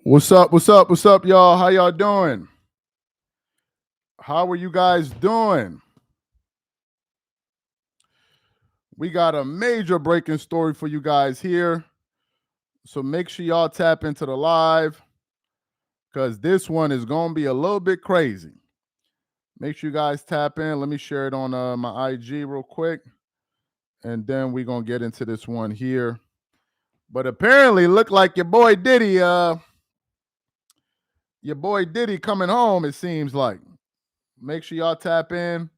What's up? What's up? What's up, y'all? How y'all doing? How are you guys doing? We got a major breaking story for you guys here. So make sure y'all tap into the live because this one is going to be a little bit crazy. Make sure you guys tap in. Let me share it on my IG real quick. And then we're going to get into this one here. But apparently, look like your boy Diddy coming home, it seems like. Make sure y'all tap in.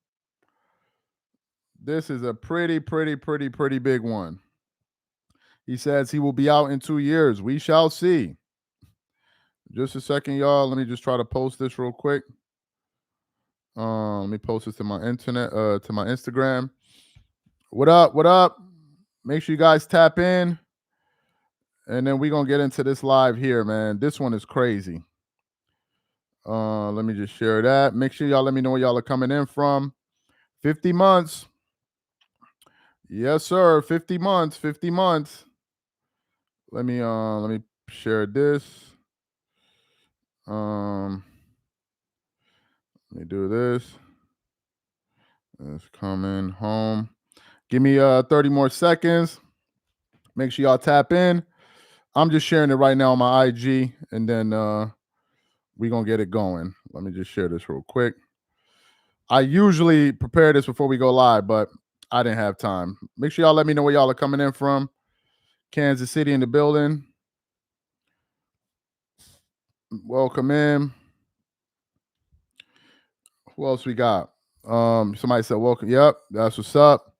This is a pretty big one. He says he will be out in 2 years. We shall see. Just a second, y'all. Let me just try to post this real quick. Let me post this to my to my Instagram. What up? What up? Make sure you guys tap in. And then we're going to get into this live here, man. This one is crazy. Let me just share that. Make sure y'all let me know where y'all are coming in from. 50 months. Yes, sir. 50 months. 50 months. Let me share this. Let me do this. It's coming home. Give me 30 more seconds. Make sure y'all tap in. I'm just sharing it right now on my IG, and then we're going to get it going. Let me just share this real quick. I usually prepare this before we go live, but I didn't have time. Make sure y'all let me know where y'all are coming in from. Kansas City in the building. Welcome in. Who else we got? Somebody said welcome. Yep, that's what's up.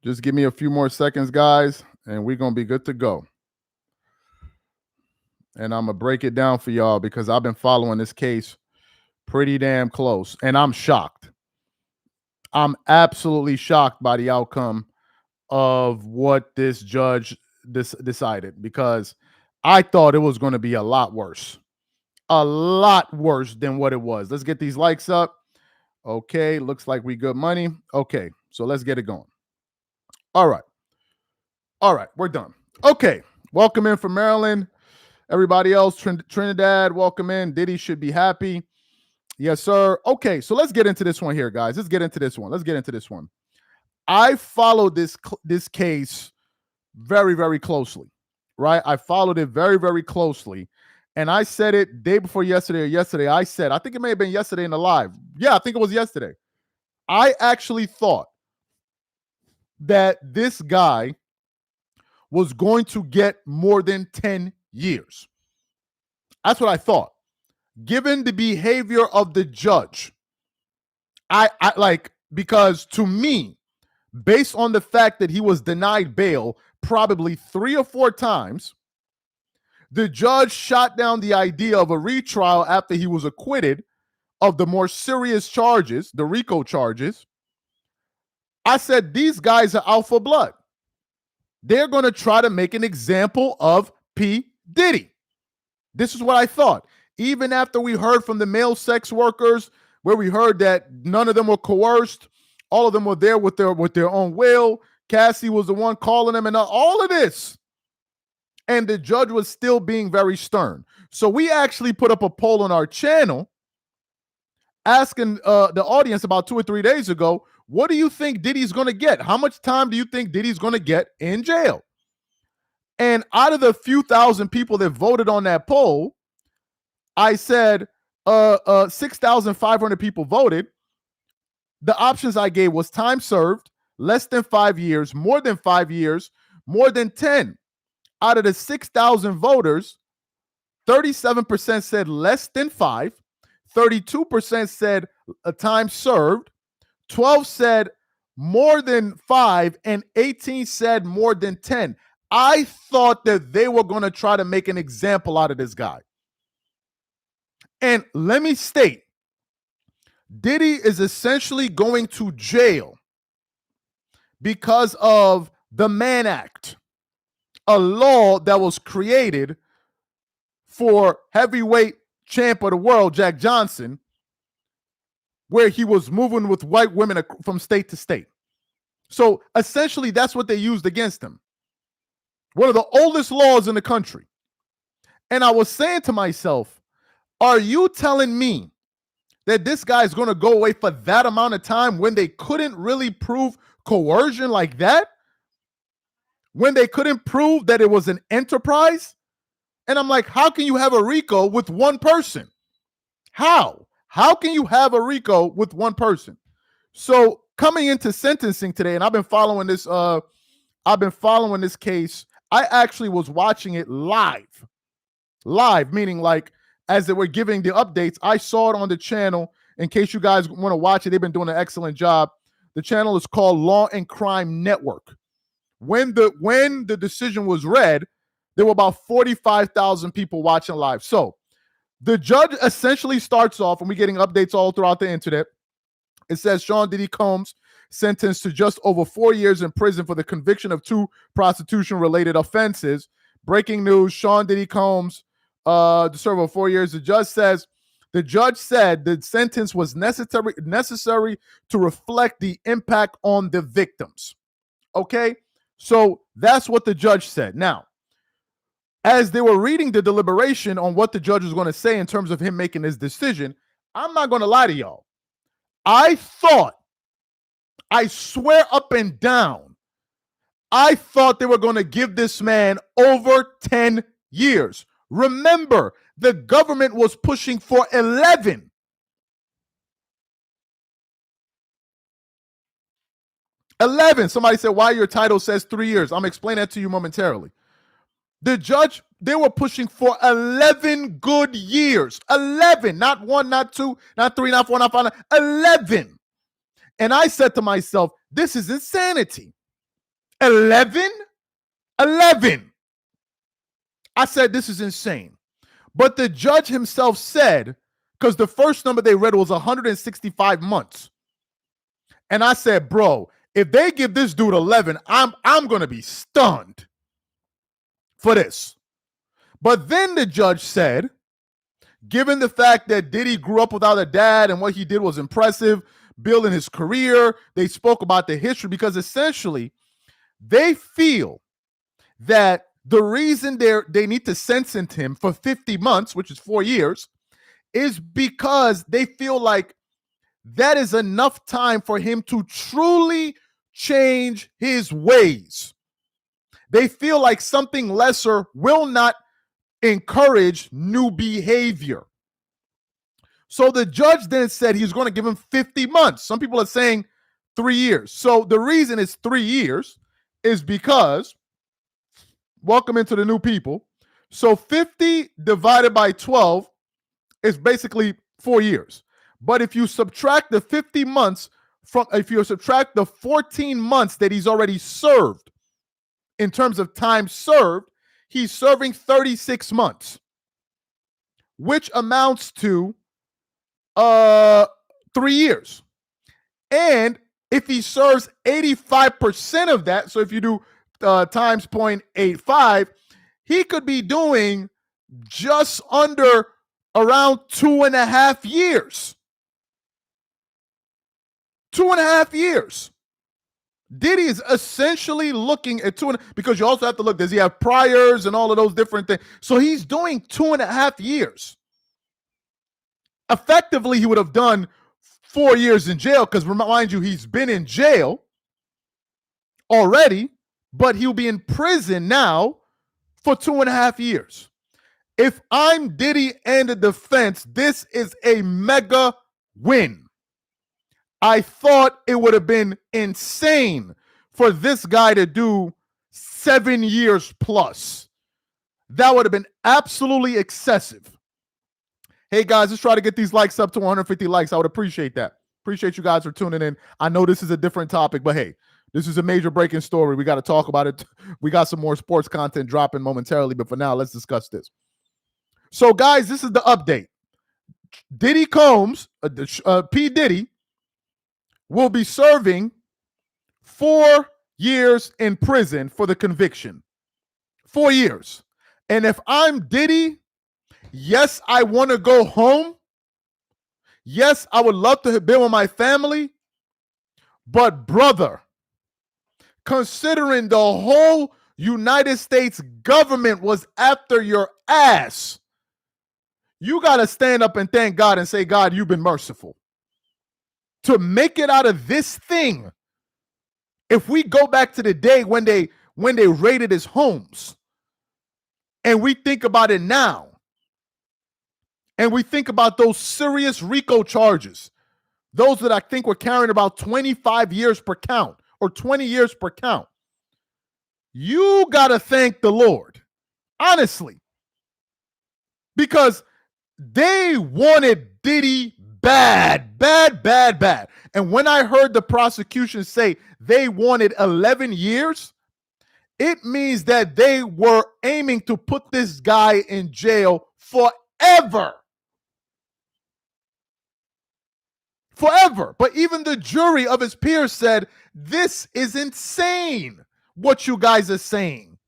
Just give me a few more seconds, guys, and we're going to be good to go. And I'm going to break it down for y'all because I've been following this case pretty damn close, and I'm shocked. I'm absolutely shocked by the outcome of what this judge decided because I thought it was going to be a lot worse than what it was. Let's get these likes up. Okay, looks like we good money. Okay, so let's get it going. All right, we're done. Okay, welcome in from Maryland. Everybody else, Trinidad, welcome in. Diddy should be happy. Yes, sir. Okay, so let's get into this one here, guys. Let's get into this one. I followed this case very closely, right? I followed it very closely. And I said it day before yesterday. I said, I think it may have been yesterday in the live. Yeah, I think it was yesterday. I actually thought that this guy was going to get more than 10 years. That's what I thought. Given the behavior of the judge, I like, because to me, based on the fact that he was denied bail probably 3 or 4 times, the judge shot down the idea of a retrial after he was acquitted of the more serious charges, the RICO charges. I said, these guys are out for blood. They're going to try to make an example of P. Diddy. This is what I thought. Even after we heard from the male sex workers, where we heard that none of them were coerced, all of them were there with their own will. Cassie was the one calling them, and all of this. And the judge was still being very stern. So we actually put up a poll on our channel asking the audience about 2 or 3 days ago, what do you think Diddy's going to get? How much time do you think Diddy's going to get in jail? And out of the few thousand people that voted on that poll, I said 6,500 people voted. The options I gave was time served, less than 5 years, more than 5 years, more than 10. Out of the 6,000 voters, 37% said less than 5, 32% said a time served, 12 said more than 5, and 18 said more than 10. I thought that they were going to try to make an example out of this guy. And let me state, Diddy is essentially going to jail because of the Mann Act, a law that was created for heavyweight champ of the world, Jack Johnson, where he was moving with white women from state to state. So essentially, that's what they used against him. One of the oldest laws in the country. And I was saying to myself, are you telling me that this guy is going to go away for that amount of time when they couldn't really prove coercion like that? When they couldn't prove that it was an enterprise? And I'm like, how can you have a RICO with one person? How? How can you have a RICO with one person? So coming into sentencing today, and I've been following this case. I actually was watching it live, meaning like as they were giving the updates. I saw it on the channel. In case you guys want to watch it, they've been doing an excellent job. The channel is called Law and Crime Network. When the decision was read, there were about 45,000 people watching live. So the judge essentially starts off, and we're getting updates all throughout the internet. It says Sean Diddy Combs sentenced to just over 4 years in prison for the conviction of 2 prostitution-related offenses. Breaking news: Sean Diddy Combs to serve over 4 years. The judge said the sentence was necessary to reflect the impact on the victims. Okay, so that's what the judge said. Now, as they were reading the deliberation on what the judge was going to say in terms of him making his decision, I'm not going to lie to y'all. I swear up and down, I thought they were going to give this man over 10 years. Remember, the government was pushing for 11. Somebody said, why your title says 3 years? I'm explaining that to you momentarily. The judge, they were pushing for 11 good years. 11, not 1, not 2, not 3, not 4, not 5, 11. And I said to myself, this is insanity. 11? I said, this is insane. But the judge himself said, because the first number they read was 165 months. And I said, bro, if they give this dude 11, I'm going to be stunned for this. But then the judge said, given the fact that Diddy grew up without a dad and what he did was impressive, building his career, they spoke about the history, because essentially they feel that the reason they need to sentence him for 50 months, which is 4 years, is because they feel like that is enough time for him to truly change his ways. They feel like something lesser will not encourage new behavior. So the judge then said he's going to give him 50 months. Some people are saying 3 years. So the reason it's 3 years is because, welcome into the new people. So 50 divided by 12 is basically 4 years. But if you subtract the 50 months if you subtract the 14 months that he's already served, in terms of time served, he's serving 36 months, which amounts to 3 years. And if he serves 85% of that, so if you do times 0.85, he could be doing just under around 2.5 years. 2.5 years. Diddy is essentially looking at because you also have to look, does he have priors and all of those different things? So he's doing 2.5 years. Effectively, he would have done 4 years in jail, because remind you, he's been in jail already, but he'll be in prison now for 2.5 years. If I'm Diddy and the defense, this is a mega win. I thought it would have been insane for this guy to do 7 years plus. That would have been absolutely excessive. Hey guys, let's try to get these likes up to 150 likes. I would appreciate that. Appreciate you guys for tuning in. I know this is a different topic, but hey, this is a major breaking story. We got to talk about it. We got some more sports content dropping momentarily, but for now, let's discuss this. So guys, this is the update. Diddy Combs, P. Diddy, will be serving 4 years in prison for the conviction. 4 years. And if I'm Diddy, yes, I want to go home. Yes, I would love to have been with my family. But brother, considering the whole United States government was after your ass, you got to stand up and thank God and say, God, you've been merciful. To make it out of this thing, if we go back to the day when they raided his homes, and we think about it now, and we think about those serious RICO charges, those that I think were carrying about 25 years per count or 20 years per count, you got to thank the Lord, honestly, because they wanted Diddy bad, bad, bad, bad. And when I heard the prosecution say they wanted 11 years, it means that they were aiming to put this guy in jail forever. Forever. But even the jury of his peers said, this is insane, what you guys are saying.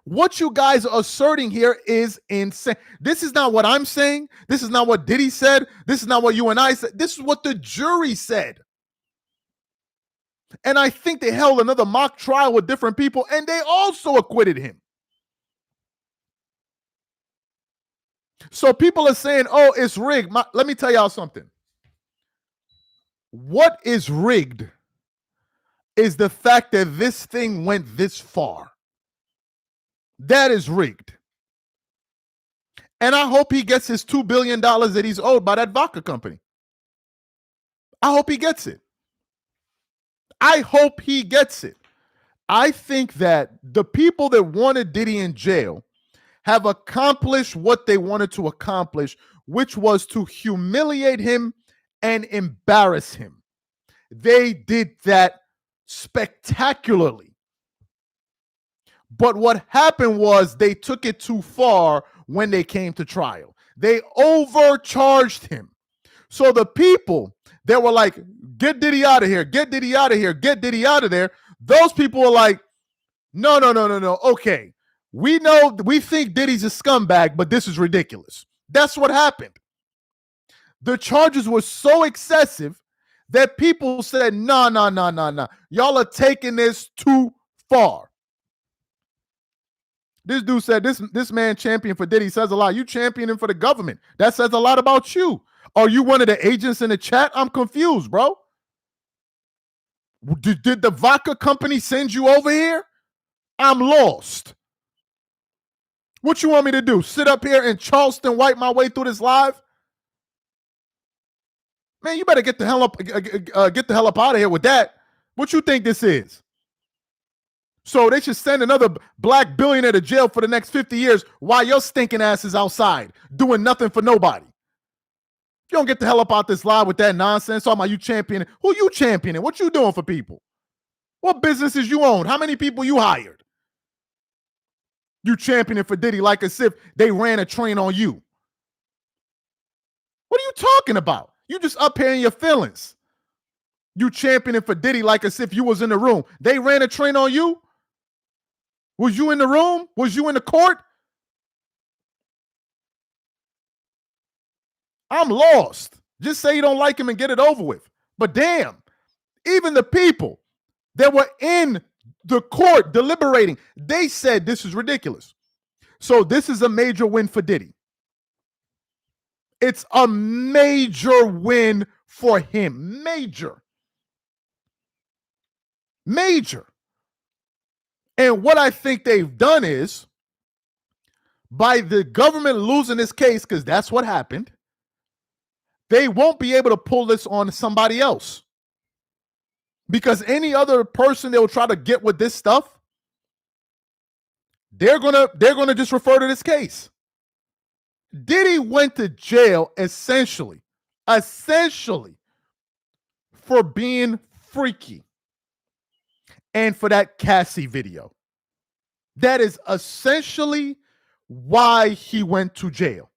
What you guys are asserting here is insane. This is not what I'm saying. This is not what Diddy said. This is not what you and I said. This is what the jury said. And I think they held another mock trial with different people, and they also acquitted him. So people are saying, oh, it's rigged. Let me tell y'all something. What is rigged is the fact that this thing went this far. That is rigged. And I hope he gets his $2 billion that he's owed by that vodka company. I hope he gets it. I hope he gets it. I think that the people that wanted Diddy in jail have accomplished what they wanted to accomplish, which was to humiliate him and embarrass him. They did that spectacularly. But what happened was they took it too far when they came to trial. They overcharged him. So the people that were like, get Diddy out of here, get Diddy out of here, get Diddy out of there, those people were like, no. Okay, we know, we think Diddy's a scumbag, but this is ridiculous. That's what happened. The charges were so excessive that people said, no. Y'all are taking this too far. This dude said this man champion for Diddy says a lot. You championing for the government. That says a lot about you. Are you one of the agents in the chat? I'm confused, bro. Did the vodka company send you over here? I'm lost. What you want me to do? Sit up here in Charleston, wipe my way through this live? Man, you better get the hell up out of here with that. What you think this is? So they should send another black billionaire to jail for the next 50 years while your stinking ass is outside doing nothing for nobody. You don't get the hell up out this live with that nonsense. Talking about you championing. Who you championing? What you doing for people? What businesses you own? How many people you hired? You championing for Diddy like as if they ran a train on you. What are you talking about? You just up here in your feelings. You championing for Diddy like as if you was in the room. They ran a train on you? Was you in the room? Was you in the court? I'm lost. Just say you don't like him and get it over with. But damn, even the people that were in the court deliberating, they said this is ridiculous. So this is a major win for Diddy. It's a major win for him. Major. And what I think they've done is, by the government losing this case, because that's what happened, they won't be able to pull this on somebody else. Because any other person they will try to get with this stuff, they're gonna just refer to this case. Diddy went to jail essentially for being freaky. And for that Cassie video. That is essentially why he went to jail.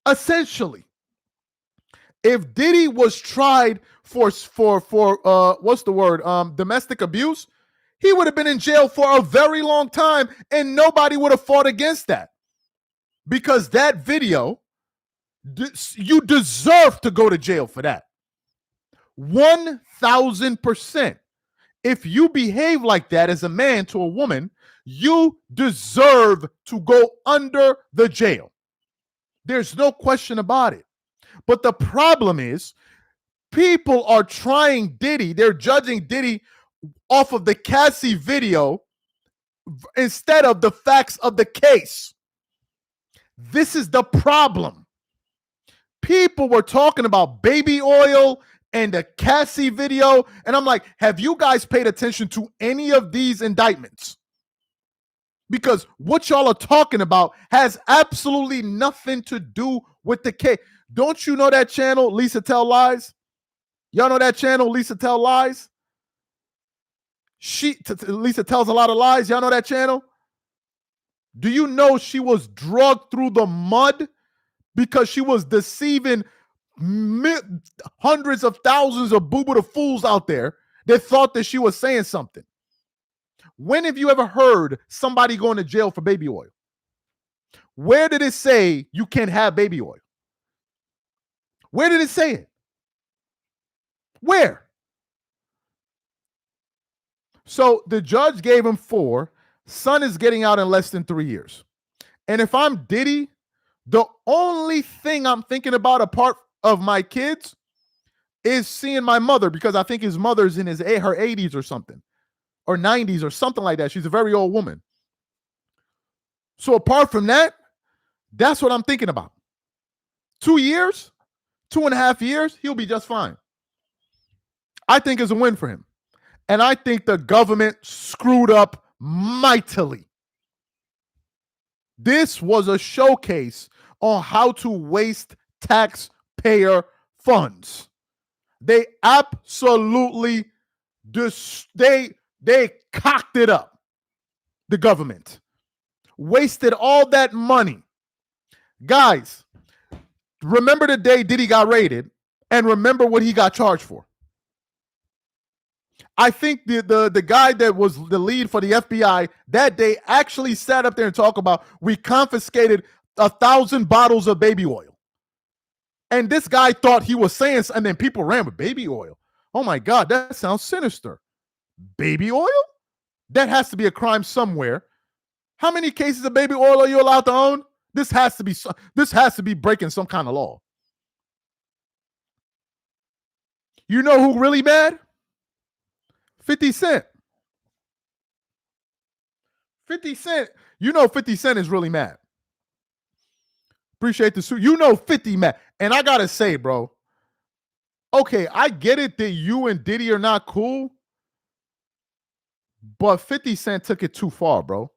Essentially. If Diddy was tried for what's the word? Domestic abuse, he would have been in jail for a very long time and nobody would have fought against that. Because that video, you deserve to go to jail for that. 1,000%. If you behave like that as a man to a woman, you deserve to go under the jail. There's no question about it. But the problem is, people are trying Diddy, they're judging Diddy off of the Cassie video instead of the facts of the case. This is the problem. People were talking about baby oil and the Cassie video, and I'm like, have you guys paid attention to any of these indictments? Because what y'all are talking about has absolutely nothing to do with the case. Don't you know that channel, Lisa Tell Lies? Y'all know that channel, Lisa Tell Lies? Lisa tells a lot of lies. Y'all know that channel? Do you know she was drugged through the mud because she was deceiving hundreds of thousands of boo-boo the fools out there that thought that she was saying something? When have you ever heard somebody going to jail for baby oil? Where did it say you can't have baby oil? Where did it say it? Where? So the judge gave him 4. Son is getting out in less than 3 years. And if I'm Diddy, the only thing I'm thinking about apart of my kids is seeing my mother, because I think his mother's in her 80s or something, or 90s or something like that. She's a very old woman. So apart from that, that's what I'm thinking about. 2 years, 2.5 years, he'll be just fine. I think it's a win for him. And I think the government screwed up mightily. This was a showcase on how to waste taxpayer funds. They absolutely they cocked it up. The government wasted all that money. Guys, remember the day Diddy got raided, and remember what he got charged for. I think the guy that was the lead for the FBI that day actually sat up there and talked about, we confiscated 1,000 bottles of baby oil. And this guy thought he was saying, and then people ran with baby oil. Oh my God, that sounds sinister. Baby oil? That has to be a crime somewhere. How many cases of baby oil are you allowed to own? This has to be breaking some kind of law. You know who really mad? 50 Cent. 50 Cent. You know 50 Cent is really mad. Appreciate the suit. You know 50 mad. And I gotta say, bro, okay, I get it that you and Diddy are not cool, but 50 Cent took it too far, bro.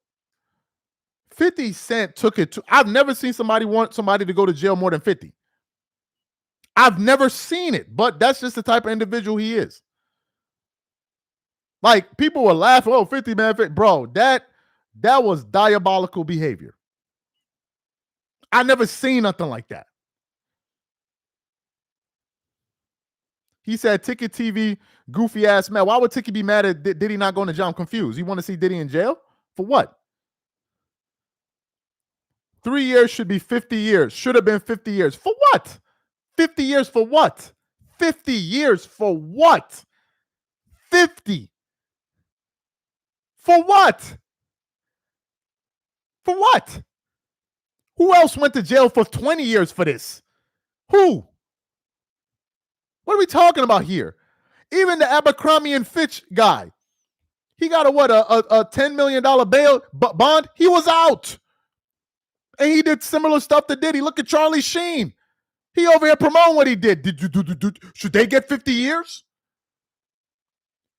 50 Cent took it too. I've never seen somebody want somebody to go to jail more than 50. I've never seen it, but that's just the type of individual he is. Like, people were laughing, oh, 50, man. 50. Bro, that was diabolical behavior. I never seen nothing like that. He said, Ticket TV, goofy ass man. Why would Ticket be mad at Diddy not going to jail? I'm confused. You want to see Diddy in jail? For what? 3 years should be 50 years. Should have been 50 years. For what? 50 years for what? 50 years for what? 50. For what? For what? Who else went to jail for 20 years for this? Who? What are we talking about here? Even the Abercrombie and Fitch guy, he got a $10 million bail bond. He was out. And he did similar stuff to Diddy. Look at Charlie Sheen. He over here promoting what he did. Should they get 50 years?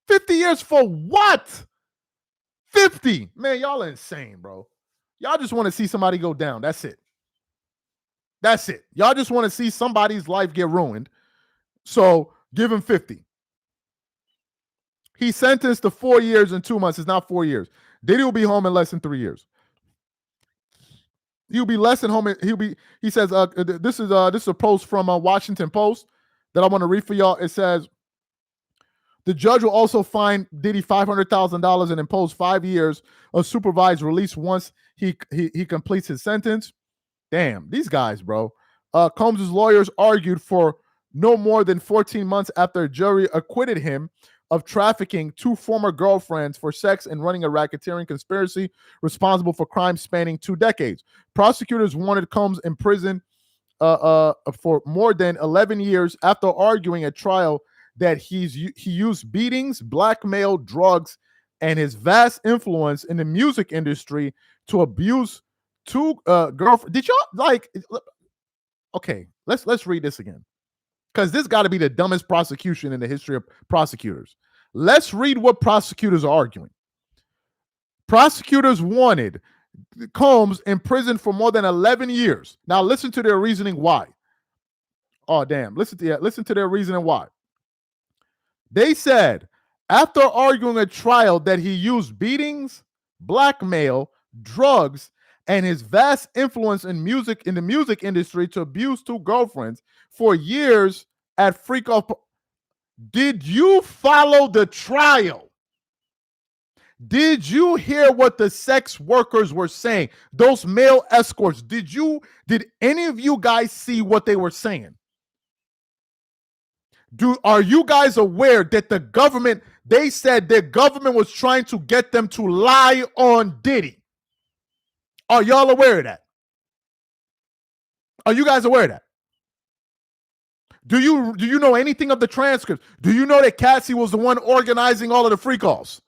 50 years for what? 50. Man, y'all are insane, bro. Y'all just want to see somebody go down. That's it. That's it. Y'all just want to see somebody's life get ruined. So give him 50. He's sentenced to 4 years and 2 months. It's not 4 years. Diddy will be home in less than 3 years. He'll be less than home. He says, this is a post from Washington Post that I want to read for y'all. It says, the judge will also fine Diddy $500,000 and impose 5 years of supervised release once he completes his sentence. Damn, these guys, bro. Combs' lawyers argued for no more than 14 months after a jury acquitted him of trafficking 2 former girlfriends for sex and running a racketeering conspiracy responsible for crimes spanning 2 decades. Prosecutors wanted Combs in prison for more than 11 years after arguing at trial that he used beatings, blackmail, drugs, and his vast influence in the music industry to abuse 2 girlfriends. Did y'all like? Okay, let's read this again, because this got to be the dumbest prosecution in the history of prosecutors. Let's read what prosecutors are arguing. Prosecutors wanted Combs in prison for more than 11 years. Now listen to their reasoning why. Oh, damn. Listen to their reasoning why. They said, after arguing at trial that he used beatings, blackmail, drugs, and his vast influence in the music industry to abuse 2 girlfriends for years at Freak Off. Did you follow the trial? Did you hear what the sex workers were saying? Those male escorts. Did any of you guys see what they were saying? Are you guys aware that the government, they said the government was trying to get them to lie on Diddy? Are y'all aware of that? Are you guys aware of that? Do you know anything of the transcripts? Do you know that Cassie was the one organizing all of the free calls?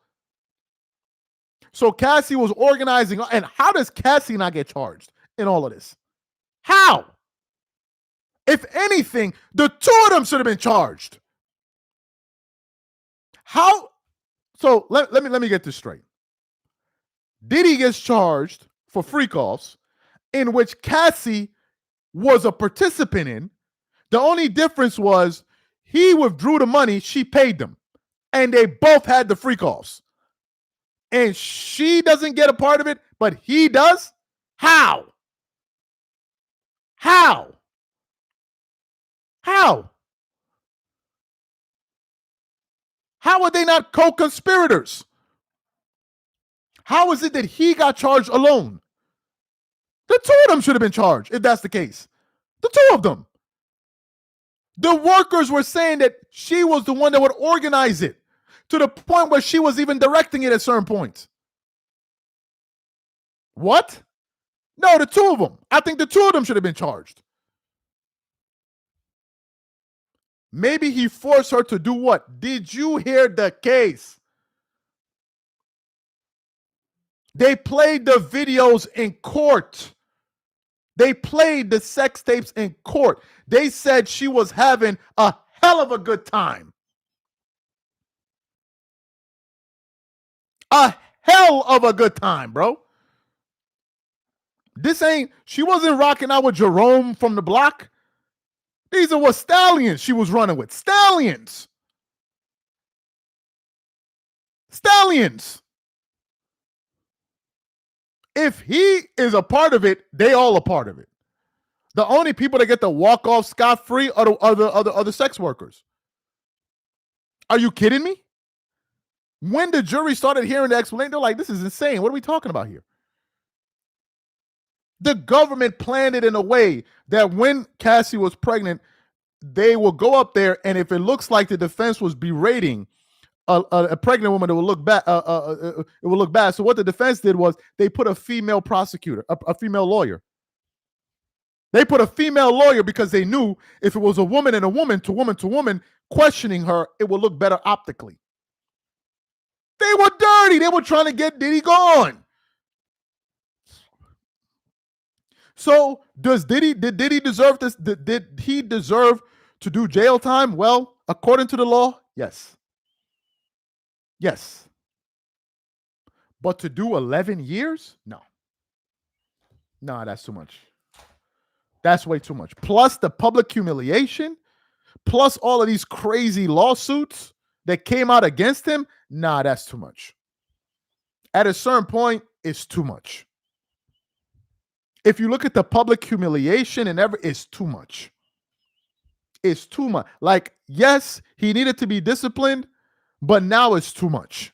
So Cassie was organizing, and how does Cassie not get charged in all of this? How? If anything, the 2 of them should have been charged. How? So let me get this straight. Diddy gets charged for free calls, in which Cassie was a participant in. The only difference was he withdrew the money, she paid them, and they both had the free calls. And she doesn't get a part of it, but he does? How? How? How? How are they not co-conspirators? How is it that he got charged alone? The 2 of them should have been charged, if that's the case. The 2 of them. The workers were saying that she was the one that would organize it, to the point where she was even directing it at certain points. What? No, the 2 of them. I think the 2 of them should have been charged. Maybe he forced her to do what? Did you hear the case? They played the videos in court. They played the sex tapes in court. They said she was having a hell of a good time. A hell of a good time, bro. She wasn't rocking out with Jerome from the block. These are what stallions she was running with. Stallions. Stallions. If he is a part of it, they all a part of it. The only people that get to walk off scot-free are the sex workers. Are you kidding me? When the jury started hearing the explanation, they're like, this is insane. What are we talking about here? The government planned it in a way that when Cassie was pregnant, they will go up there, and if it looks like the defense was berating a pregnant woman, it will look bad. It will look bad. So what the defense did was they put a female prosecutor, a female lawyer. They put a female lawyer because they knew if it was a woman and a woman to woman to woman questioning her, it would look better optically. They were dirty. They were trying to get Diddy gone. So did Diddy deserve this? Did he deserve to do jail time? Well, according to the law, yes. Yes. But to do 11 years? No. No, that's too much. That's way too much. Plus the public humiliation, plus all of these crazy lawsuits that came out against him. Nah, that's too much. At a certain point, it's too much. If you look at the public humiliation and it's too much. It's too much. Like, yes, he needed to be disciplined, but now it's too much.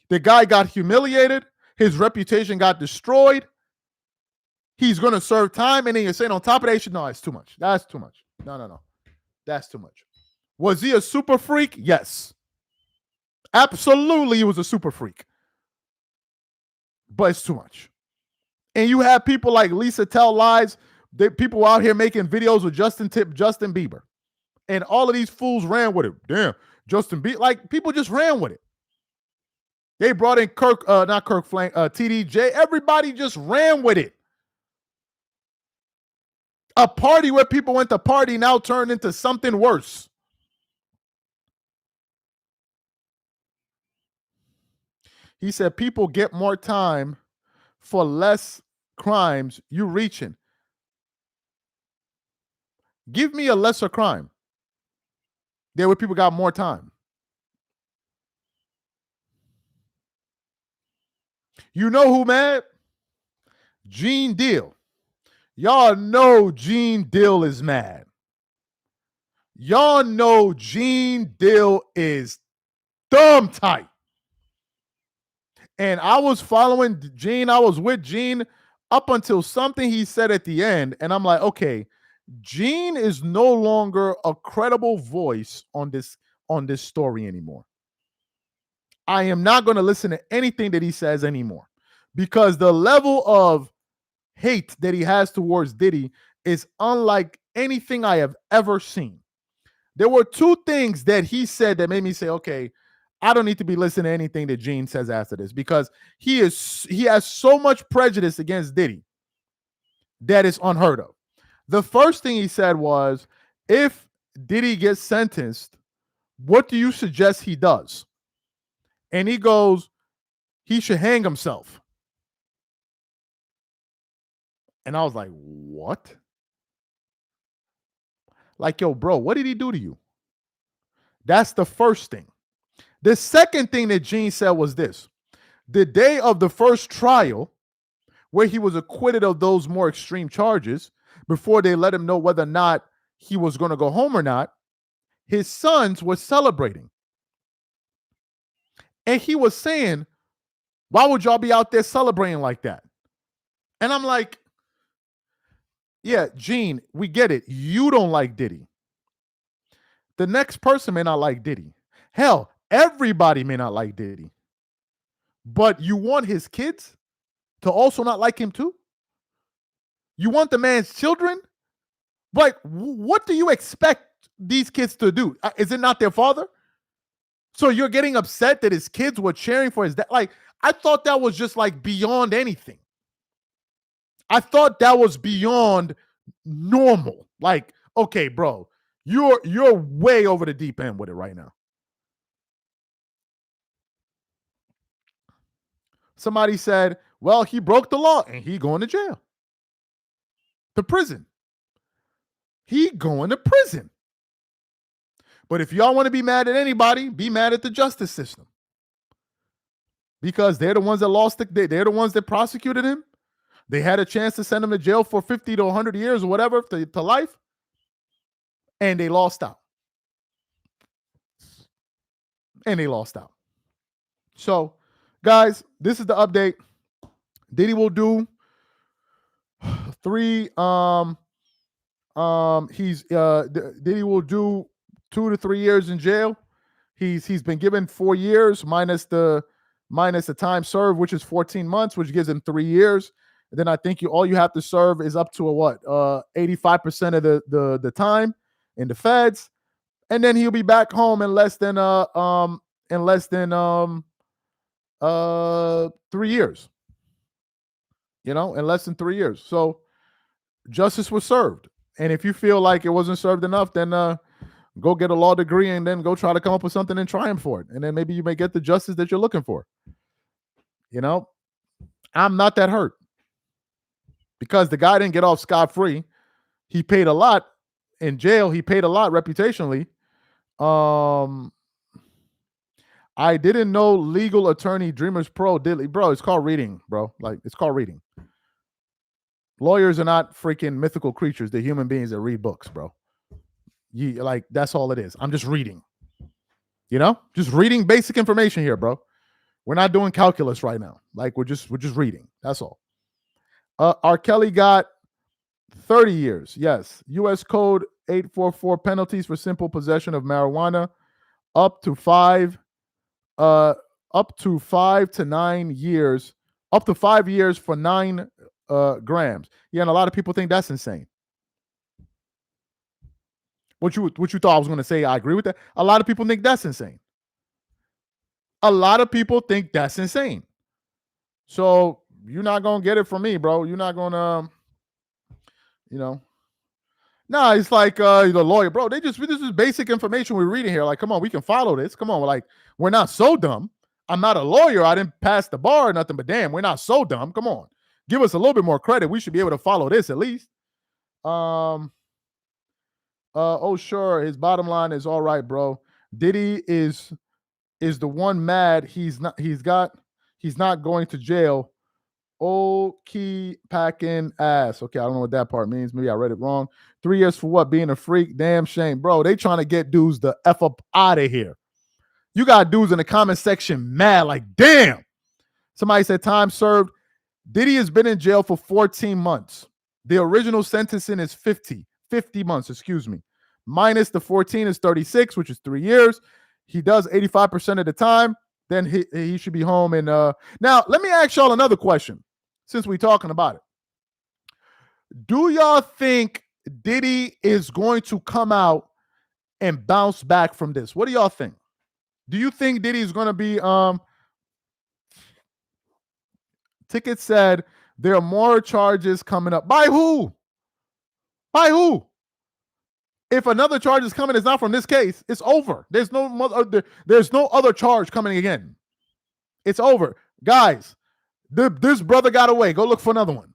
The guy got humiliated. His reputation got destroyed. He's going to serve time. And then you're saying on top of that, no, it's too much. That's too much. No. That's too much. Was he a super freak? Yes. Absolutely, he was a super freak. But it's too much. And you have people like Lisa Tell Lies. People out here making videos with Justin Bieber. And all of these fools ran with it. Damn, Justin Bieber. Like, people just ran with it. They brought in not Kirk Frank, TDJ. Everybody just ran with it. A party where people went to party now turned into something worse. He said people get more time for less crimes. You reaching. Give me a lesser crime. There where people got more time. You know who mad? Gene Deal. Y'all know Gene Deal is mad. Y'all know Gene Deal is dumb tight. And I was following Gene. I was with Gene up until something he said at the end. And I'm like, okay, Gene is no longer a credible voice on this story anymore. I am not going to listen to anything that he says anymore, because the level of hate that he has towards Diddy is unlike anything I have ever seen. There were two things that he said that made me say, okay, I don't need to be listening to anything that Gene says after this, because he has so much prejudice against Diddy that is unheard of. The first thing he said was, if Diddy gets sentenced, what do you suggest he does? And he goes, he should hang himself. And I was like, what? Like, yo, bro, what did he do to you? That's the first thing. The second thing that Gene said was this: the day of the first trial, where he was acquitted of those more extreme charges, before they let him know whether or not he was going to go home or not, his sons were celebrating. And he was saying, why would y'all be out there celebrating like that? And I'm like, yeah, Gene, we get it. You don't like Diddy. The next person may not like Diddy. Hell, everybody may not like Diddy. But you want his kids to also not like him too? You want the man's children? Like, what do you expect these kids to do? Is it not their father? So you're getting upset that his kids were cheering for his dad? Like, I thought that was just like beyond anything. I thought that was beyond normal. Like, okay, bro, you're way over the deep end with it right now. Somebody said, well, he broke the law and he going to jail. To prison. He going to prison. But if y'all want to be mad at anybody, be mad at the justice system. Because they're the ones that lost it. They're the ones that prosecuted him. They had a chance to send him to jail for 50 to 100 years or whatever, to life. And they lost out. So, guys, this is the update. Diddy will do 3 Diddy will do 2 to 3 years in jail. He's been given 4 years minus the time served, which is 14 months, which gives him 3 years. And then I think all you have to serve is up to 85% of the time in the feds, and then he'll be back home in less than 3 years. In less than 3 years. So justice was served. And if you feel like it wasn't served enough, then go get a law degree and then go try to come up with something and triumph for it. And then maybe you may get the justice that you're looking for. I'm not that hurt, because the guy didn't get off scot-free. He paid a lot in jail. He paid a lot reputationally. I didn't know legal attorney Dreamers Pro did. Bro, it's called reading, bro. Like, it's called reading. Lawyers are not freaking mythical creatures. They're human beings that read books, bro. That's all it is. I'm just reading. Just reading basic information here, bro. We're not doing calculus right now. Like, we're just reading. That's all. R. Kelly got 30 years. Yes. U.S. Code 844 penalties for simple possession of marijuana, up to 5 up to 5 to 9 years, up to 5 years for 9 grams. Yeah, and a lot of people think that's insane. What you thought I was going to say? I agree with that. A lot of people think that's insane. A lot of people think that's insane. So you're not gonna get it from me, bro. You're not gonna, you know. Nah, it's like the lawyer, bro. This is basic information we're reading here. Like, come on, we can follow this. Come on, like, we're not so dumb. I'm not a lawyer. I didn't pass the bar or nothing, but damn, we're not so dumb. Come on, give us a little bit more credit. We should be able to follow this at least. Oh sure, his bottom line is all right, bro. Diddy is the one mad. He's not going to jail. Old key packing ass. Okay, I don't know what that part means. Maybe I read it wrong. 3 years for what? Being a freak? Damn shame. Bro, they trying to get dudes the F up out of here. You got dudes in the comment section mad like, damn. Somebody said time served. Diddy has been in jail for 14 months. The original sentencing is 50 months, excuse me. Minus the 14 is 36, which is 3 years. He does 85% of the time. Then he should be home. And now let me ask y'all another question. Since we're talking about it, do y'all think Diddy is going to come out and bounce back from this? What do y'all think? Do you think Diddy is going to be Ticket said there are more charges coming up. By who? By who? If another charge is coming, it's not from this case. It's over. There's no other charge coming again. It's over. Guys, this brother got away. Go look for another one.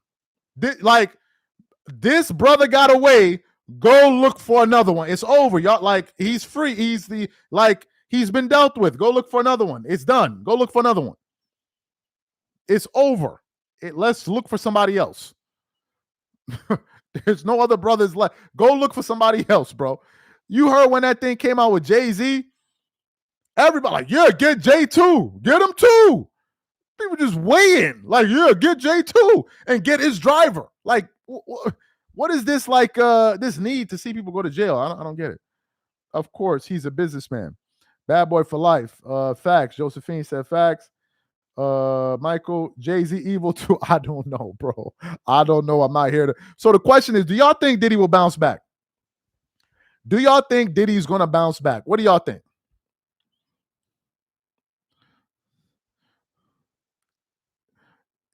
This brother got away. Go look for another one. It's over. Y'all, like, he's free. He's been dealt with. Go look for another one. It's done. Go look for another one. It's over. Let's look for somebody else. There's no other brothers left. Go look for somebody else, bro. You heard when that thing came out with Jay-Z? Everybody like, yeah, get Jay too. Get him too. People just weighing like, yeah, get Jay too and get his driver. Like, what is this like? This need to see people go to jail? I don't get it. Of course, he's a businessman. Bad boy for life. Facts. Josephine said facts. Michael, Jay-Z evil too. I don't know, bro. I don't know. I'm not here to. So the question is, do y'all think Diddy will bounce back? Do y'all think Diddy's gonna bounce back? What do y'all think?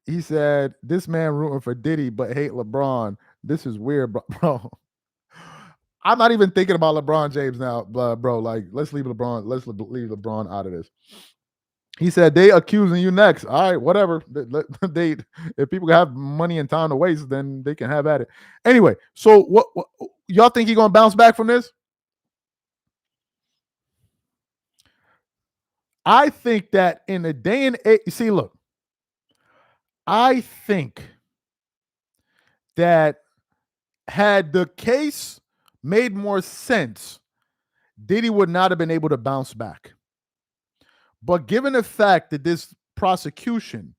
He said, this man rooting for Diddy but hate LeBron. This is weird, bro. I'm not even thinking about LeBron James now, bro. Like, let's leave LeBron. Let's leave LeBron out of this. He said, they accusing you next. All right, whatever. If people have money and time to waste, then they can have at it. Anyway, so what y'all think he's gonna bounce back from this? I think that in the day and age, see, look, I think that had the case made more sense, Diddy would not have been able to bounce back. But given the fact that this prosecution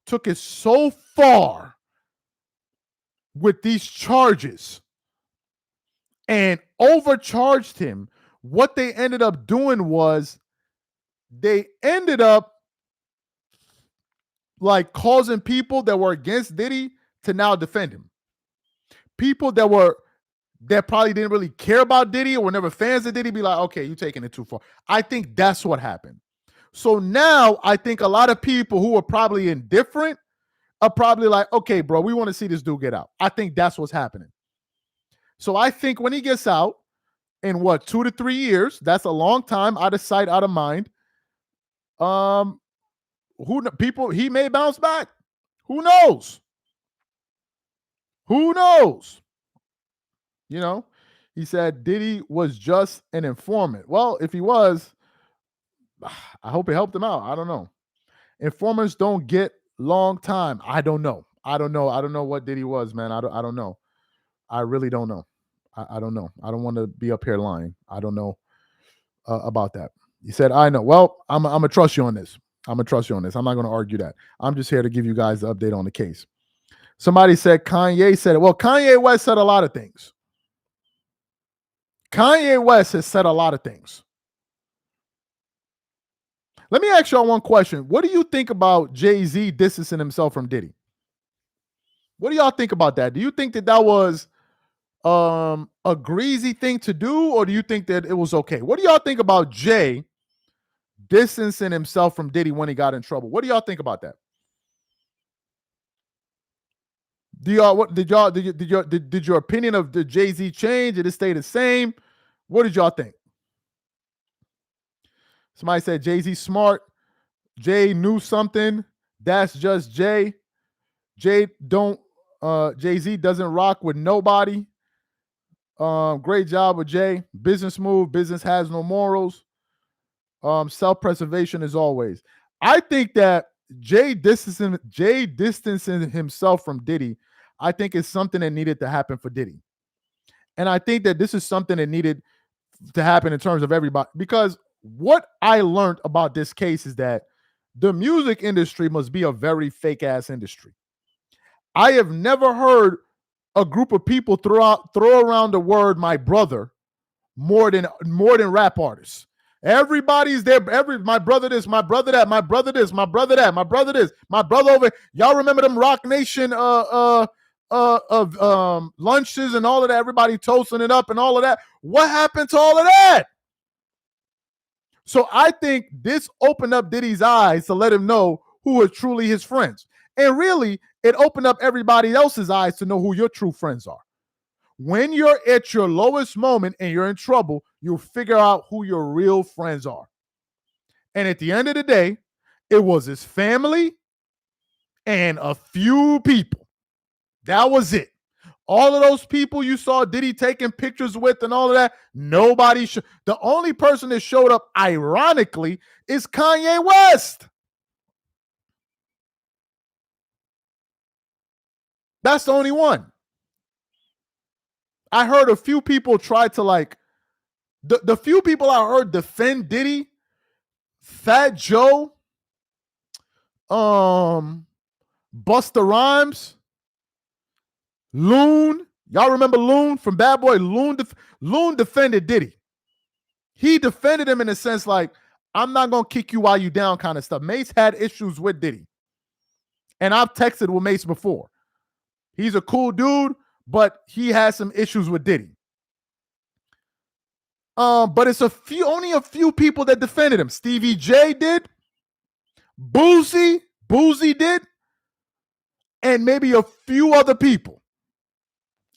took it so far with these charges and overcharged him, what they ended up doing was they ended up like causing people that were against Diddy to now defend him. People that probably didn't really care about Diddy or were never fans of Diddy be like, okay, you're taking it too far. I think that's what happened. So now I think a lot of people who are probably indifferent are probably like, okay, bro, we want to see this dude get out. I think that's what's happening. So I think when he gets out in 2 to 3 years, that's a long time, out of sight, out of mind. He may bounce back. Who knows? Who knows? You know, he said Diddy was just an informant. Well, if he was, I hope it helped him out. I don't know. Informants don't get long time. I don't know. I don't know what Diddy was, man. I don't know. I really don't know. I don't know. I don't want to be up here lying. I don't know about that. He said, I know. Well, I'm going to trust you on this. I'm not going to argue that. I'm just here to give you guys the update on the case. Somebody said Kanye said it. Well, Kanye West said a lot of things. Kanye West has said a lot of things. Let me ask y'all one question. What do you think about Jay-Z distancing himself from Diddy? What do y'all think about that? Do you think that was a greasy thing to do, or do you think that it was okay? What do y'all think about Jay distancing himself from Diddy when he got in trouble? What do y'all think about that? Do y'all what did your opinion of the Jay-Z change? Did it stay the same? What did y'all think? Somebody said Jay-Z smart. Jay knew something. That's just Jay. Jay-Z doesn't rock with nobody. Great job with Jay. Business move. Business has no morals. Self-preservation as always. I think that Jay distancing himself from Diddy, I think is something that needed to happen for Diddy. And I think that this is something that needed to happen in terms of everybody. Because what I learned about this case is that the music industry must be a very fake-ass industry. I have never heard a group of people throw around the word "my brother" more than rap artists. Everybody's there. My brother this, my brother that, my brother this, my brother that, my brother this, my brother over. Y'all remember them Rock Nation lunches and all of that? Everybody toasting it up and all of that. What happened to all of that? So I think this opened up Diddy's eyes to let him know who are truly his friends. And really, it opened up everybody else's eyes to know who your true friends are. When you're at your lowest moment and you're in trouble, you'll figure out who your real friends are. And at the end of the day, it was his family and a few people. That was it. All of those people you saw Diddy taking pictures with and all of that, nobody showed. The only person that showed up, ironically, is Kanye West. That's the only one. I heard a few people try to the few people I heard defend Diddy, Fat Joe, Busta Rhymes, Loon. Y'all remember Loon from Bad Boy? Loon defended Diddy. He defended him in a sense like, I'm not going to kick you while you down kind of stuff. Mace had issues with Diddy. And I've texted with Mace before. He's a cool dude, but he has some issues with Diddy. But it's only a few people that defended him. Stevie J did. Boozy did. And maybe a few other people.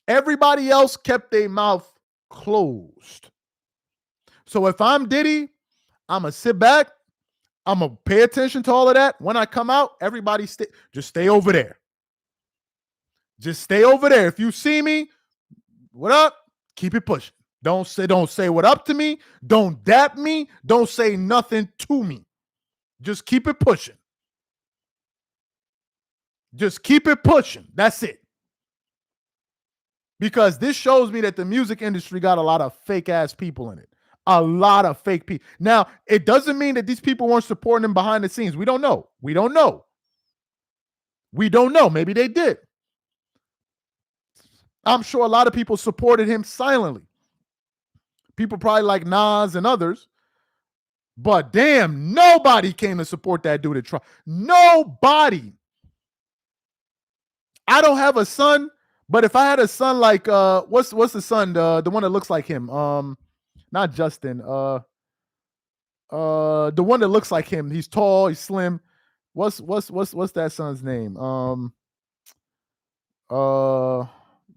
Everybody else kept their mouth closed. So if I'm Diddy, I'm going to sit back. I'm going to pay attention to all of that. When I come out, everybody just stay over there. Just stay over there. If you see me, what up? Keep it pushing. Don't say what up to me. Don't dap me. Don't say nothing to me. Just keep it pushing. Just keep it pushing. That's it. Because this shows me that the music industry got a lot of fake ass people in it. A lot of fake people. Now, it doesn't mean that these people weren't supporting him behind the scenes. We don't know. We don't know. Maybe they did. I'm sure a lot of people supported him silently. People probably like Nas and others. But damn, nobody came to support that dude at trial. Nobody. I don't have a son, but if I had a son like what's the son, the one that looks like him? Not Justin. The one that looks like him. He's tall, he's slim. What's that son's name?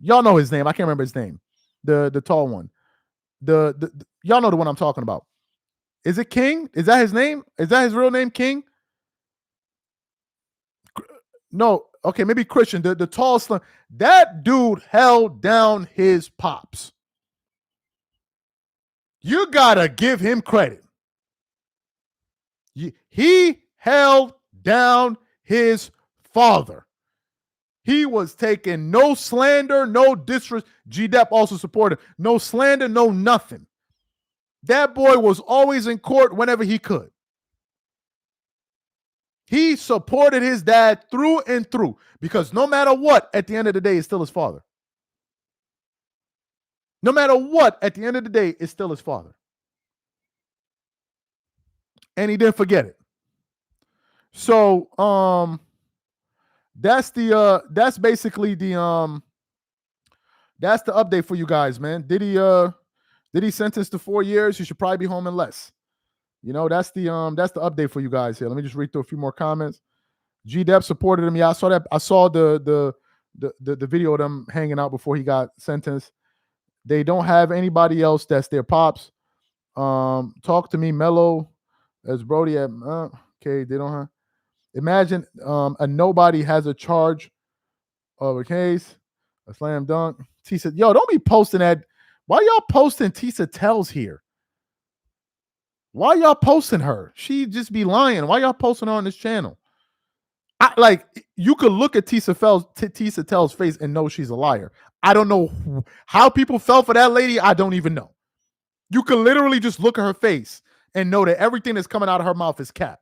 Y'all know his name. I can't remember his name. The tall one. The y'all know the one I'm talking about. Is it King? Is that his name? Is that his real name, King? No. Okay, maybe Christian. The tall slim. That dude held down his pops. You gotta give him credit. He held down his father. He was taking no slander, no disrespect. G-Dep also supported. No slander, no nothing. That boy was always in court whenever he could. He supported his dad through and through because no matter what, at the end of the day, it's still his father. No matter what, at the end of the day, it's still his father. And he didn't forget it. So that's basically that's the update for you guys, man. Diddy sentenced to 4 years. You should probably be home in less. You know, that's the update for you guys here. Let me just read through a few more comments. G Dep supported him. Yeah, I saw that. I saw the video of them hanging out before he got sentenced. They don't have anybody else that's their pops. Talk to me, Mello, as Brody at okay. They don't have. Imagine a nobody has a charge of a case, a slam dunk. Tisa, yo, don't be posting that. Why y'all posting Tisa Tells here? Why y'all posting her? She just be lying. Why y'all posting her on this channel? Like you could look at Tisa Tell's face and know she's a liar. I don't know how people fell for that lady. I don't even know. You could literally just look at her face and know that everything that's coming out of her mouth is cap.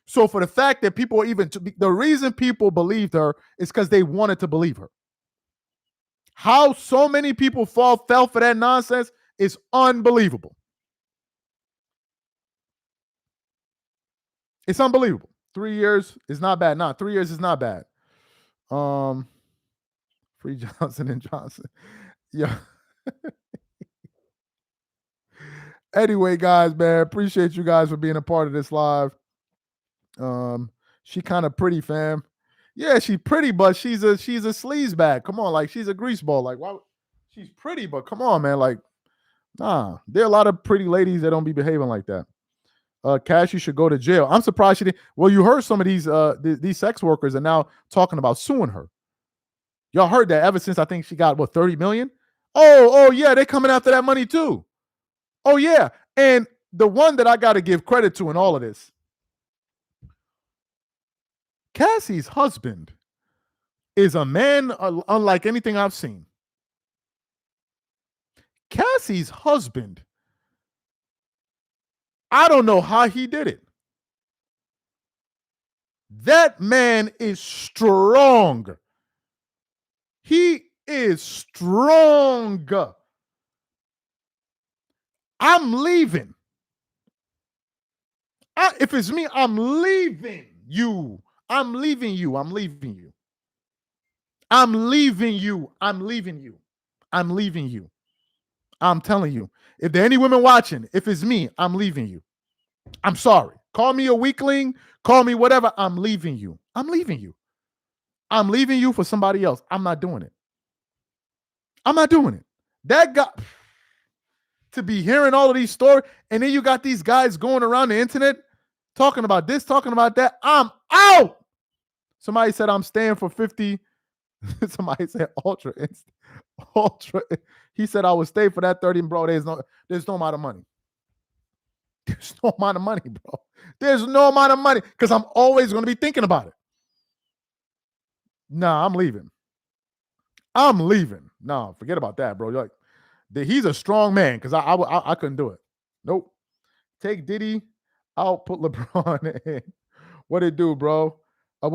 So for the fact that people are even the reason people believed her is because they wanted to believe her. How so many people fell for that nonsense is unbelievable. It's unbelievable. 3 years is not bad. Nah, 3 years is not bad. Free Johnson and Johnson. Yeah. Anyway, guys, man, appreciate you guys for being a part of this live. She kind of pretty, fam. Yeah, she's pretty, but she's a sleaze bag. Come on, like she's a greaseball. Like, why? She's pretty, but come on, man. Like, nah, there are a lot of pretty ladies that don't be behaving like that. Cassie should go to jail. I'm surprised she didn't. Well, you heard some of these sex workers are now talking about suing her. Y'all heard that ever since I think she got 30 million? Oh yeah, they're coming after that money too. Oh yeah. And the one that I got to give credit to in all of this, Cassie's husband is a man unlike anything I've seen. Cassie's husband, I don't know how he did it. That man is strong. He is strong. I'm leaving. If it's me, I'm leaving you. I'm leaving you. I'm leaving you. I'm leaving you. I'm leaving you. I'm leaving you. I'm telling you. If there are any women watching, if it's me, I'm leaving you. I'm sorry. Call me a weakling. Call me whatever. I'm leaving you. I'm leaving you. I'm leaving you for somebody else. I'm not doing it. I'm not doing it. That guy, to be hearing all of these stories, and then you got these guys going around the internet talking about this, talking about that. I'm out. Somebody said I'm staying for 50. Somebody said ultra. He said I would stay for that 30, bro. There's no amount of money. There's no amount of money, bro. There's no amount of money because I'm always going to be thinking about it. Nah, I'm leaving. I'm leaving. No, forget about that, bro. You're like, he's a strong man because I couldn't do it. Nope. Take Diddy out, put LeBron in. What it do, bro? I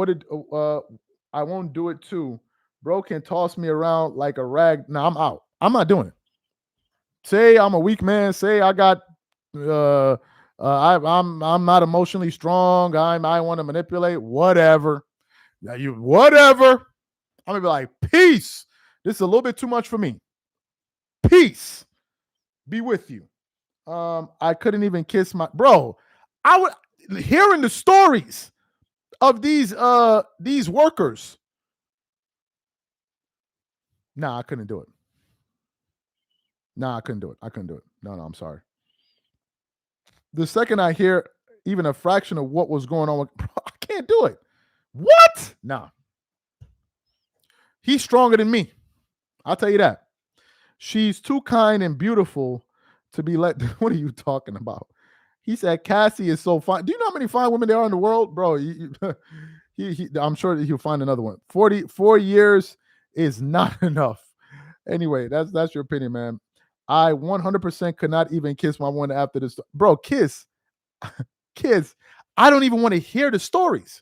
won't do it too. Bro can toss me around like a rag. No, I'm out. I'm not doing it. Say I'm a weak man. Say I got I'm not emotionally strong. I want to manipulate. Whatever. Whatever. I'm gonna be like, peace. This is a little bit too much for me. Peace. Be with you. I couldn't even kiss my bro. I would hearing the stories of these workers. Nah, I couldn't do it. Nah, I couldn't do it. I couldn't do it. No, I'm sorry. The second I hear even a fraction of what was going on, I can't do it. What? Nah. He's stronger than me. I'll tell you that. She's too kind and beautiful to be let. What are you talking about? He said Cassie is so fine. Do you know how many fine women there are in the world, bro? I'm sure that he'll find another one. 44 years is not enough. Anyway, that's your opinion, man. I 100% could not even kiss my one after this. Bro, kiss. I don't even want to hear the stories.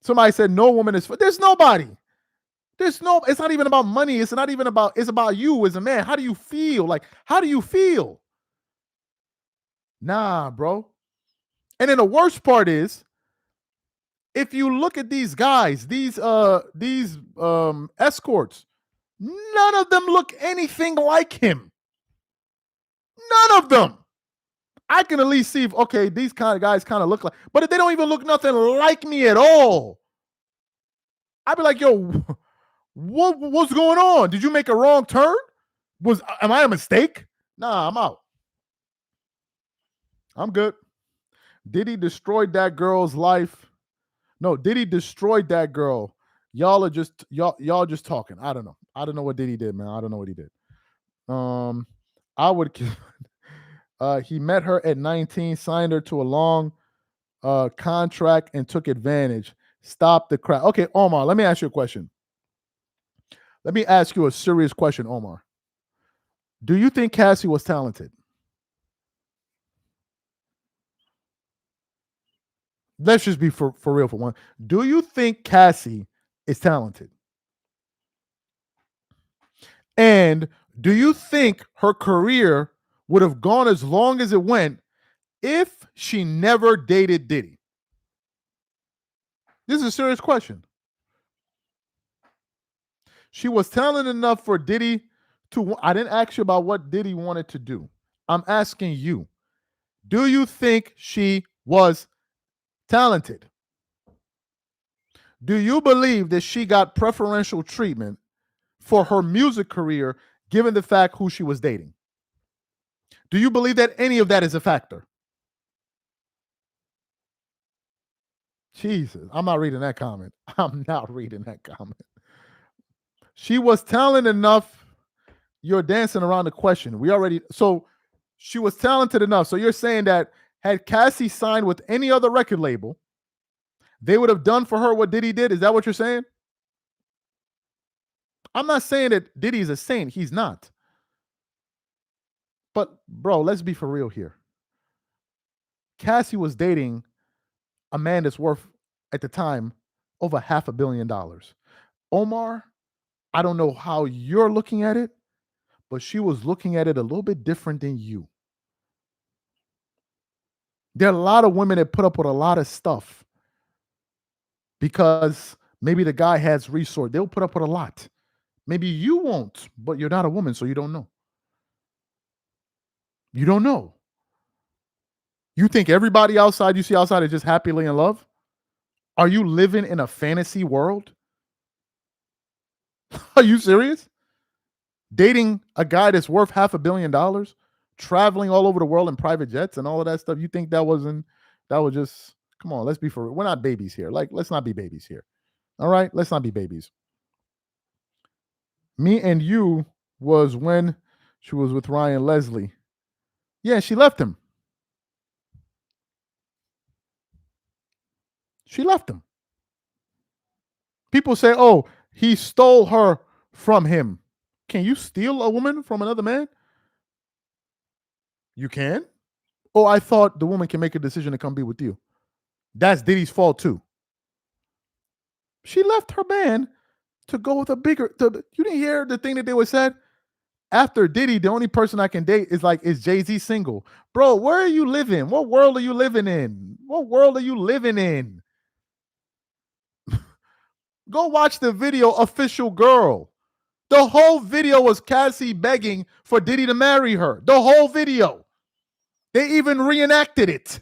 Somebody said no woman is. There's nobody. It's not even about money. It's about you as a man. How do you feel? Like, how do you feel? Nah, bro. And then the worst part is, if you look at these guys, these escorts, none of them look anything like him. None of them. I can at least see if, okay, these kind of guys kind of look like, but if they don't even look nothing like me at all, I'd be like, yo, what's going on? Did you make a wrong turn? Am I a mistake? Nah, I'm out. I'm good. Diddy destroyed that girl's life. No, Diddy destroyed that girl. Y'all are just y'all just talking. I don't know. I don't know what Diddy did, man. I don't know what he did. I would he met her at 19, signed her to a long contract and took advantage. Stop the crap. Okay, Omar, let me ask you a question. Let me ask you a serious question, Omar. Do you think Cassie was talented? Let's just be for real for one. Do you think Cassie is talented? And do you think her career would have gone as long as it went if she never dated Diddy? This is a serious question. She was talented enough for Diddy to. I didn't ask you about what Diddy wanted to do. I'm asking you, do you think she was talented? Do you believe that she got preferential treatment for her music career given the fact who she was dating? Do you believe that any of that is a factor? Jesus, I'm not reading that comment. I'm not reading that comment. She was talented enough. You're dancing around the question. So she was talented enough. So you're saying that had Cassie signed with any other record label, they would have done for her what Diddy did? Is that what you're saying? I'm not saying that Diddy's a saint. He's not. But, bro, let's be for real here. Cassie was dating a man that's worth, at the time, over $500 million. Omar, I don't know how you're looking at it, but she was looking at it a little bit different than you. There are a lot of women that put up with a lot of stuff because maybe the guy has resource. They'll put up with a lot. Maybe you won't, but you're not a woman, so you don't know. You don't know. You think everybody outside you see outside is just happily in love? Are you living in a fantasy world? Are you serious? Dating a guy that's worth $500 million, traveling all over the world in private jets and all of that stuff. You think that was just, come on, let's be for real. We're not babies here. Like, let's not be babies here. All right? Let's not be babies. Me and You was when she was with Ryan Leslie. Yeah, she left him. She left him. People say, oh, he stole her from him. Can you steal a woman from another man? You can? Oh, I thought the woman can make a decision to come be with you. That's Diddy's fault too. She left her man to go with a bigger. You didn't hear the thing that they were said? After Diddy, the only person I can date is Jay-Z single. Bro, where are you living? What world are you living in? What world are you living in? Go watch the video, Official Girl. The whole video was Cassie begging for Diddy to marry her. The whole video. They even reenacted it.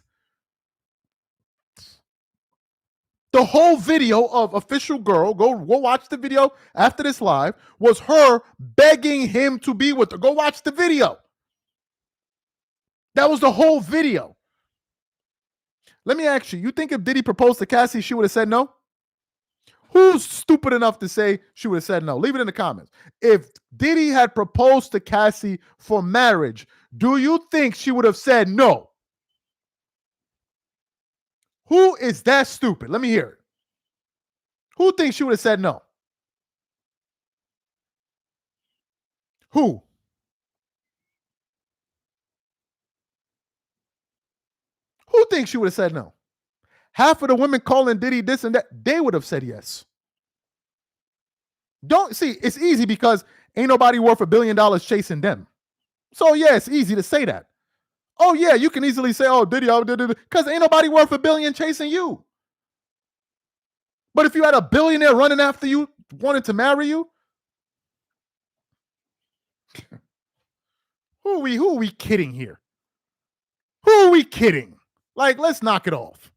The whole video of Official Girl, go watch the video after this live, was her begging him to be with her. Go watch the video. That was the whole video. Let me ask you, you think if Diddy proposed to Cassie, she would have said no? Who's stupid enough to say she would have said no? Leave it in the comments. If Diddy had proposed to Cassie for marriage, do you think she would have said no? Who is that stupid? Let me hear it. Who thinks she would have said no? Who? Who thinks she would have said no? Half of the women calling Diddy this and that, they would have said yes. Don't see, it's easy because ain't nobody worth $1 billion chasing them. So yeah, it's easy to say that. Oh yeah, you can easily say, "Oh, Diddy, because ain't nobody worth $1 billion chasing you." But if you had a billionaire running after you, wanted to marry you, who are we kidding here? Who are we kidding? Like, let's knock it off.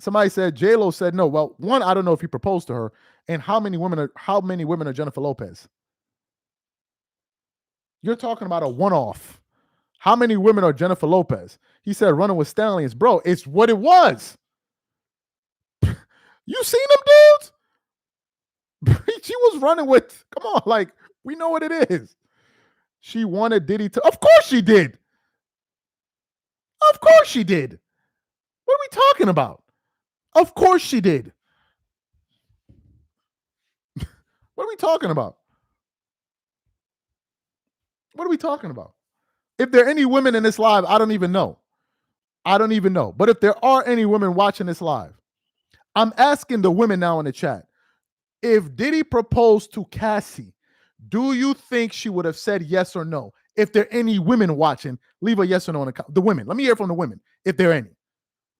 Somebody said J-Lo said no. Well, one, I don't know if he proposed to her, and how many women are Jennifer Lopez? You're talking about a one-off. How many women are Jennifer Lopez? He said running with stallions. Bro, it's what it was. You seen them dudes? She was running with, come on, like, we know what it is. She wanted Diddy to, of course she did. Of course she did. What are we talking about? Of course she did. What are we talking about? What are we talking about? If there are any women in this live, I don't even know. But if there are any women watching this live, I'm asking the women now in the chat. If Diddy proposed to Cassie, do you think she would have said yes or no? If there are any women watching, leave a yes or no in the women. Let me hear from the women, if there are any.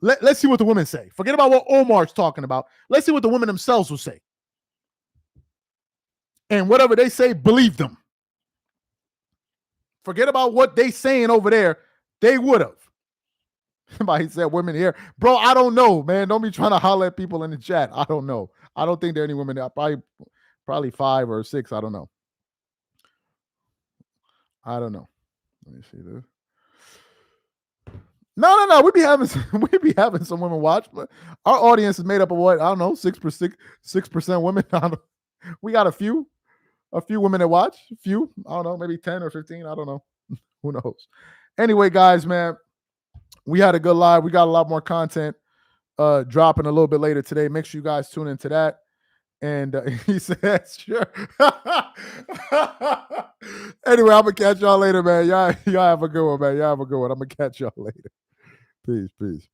Let's see what the women say. Forget about what Omar's talking about. Let's see what the women themselves will say. And whatever they say, believe them. Forget about what they saying over there. They would have. Somebody said women here. Bro, I don't know, man. Don't be trying to holler at people in the chat. I don't know. I don't think there are any women there. Probably 5 or 6. I don't know. Let me see this. No. We be having some women watch, but our audience is made up of what? I don't know, 6% women. We got a few women that watch. A few. I don't know, maybe 10 or 15. I don't know. Who knows? Anyway, guys, man, we had a good live. We got a lot more content dropping a little bit later today. Make sure you guys tune into that. And he says, sure. Anyway, I'm going to catch y'all later, man. Y'all have a good one, man. I'm going to catch y'all later. Peace.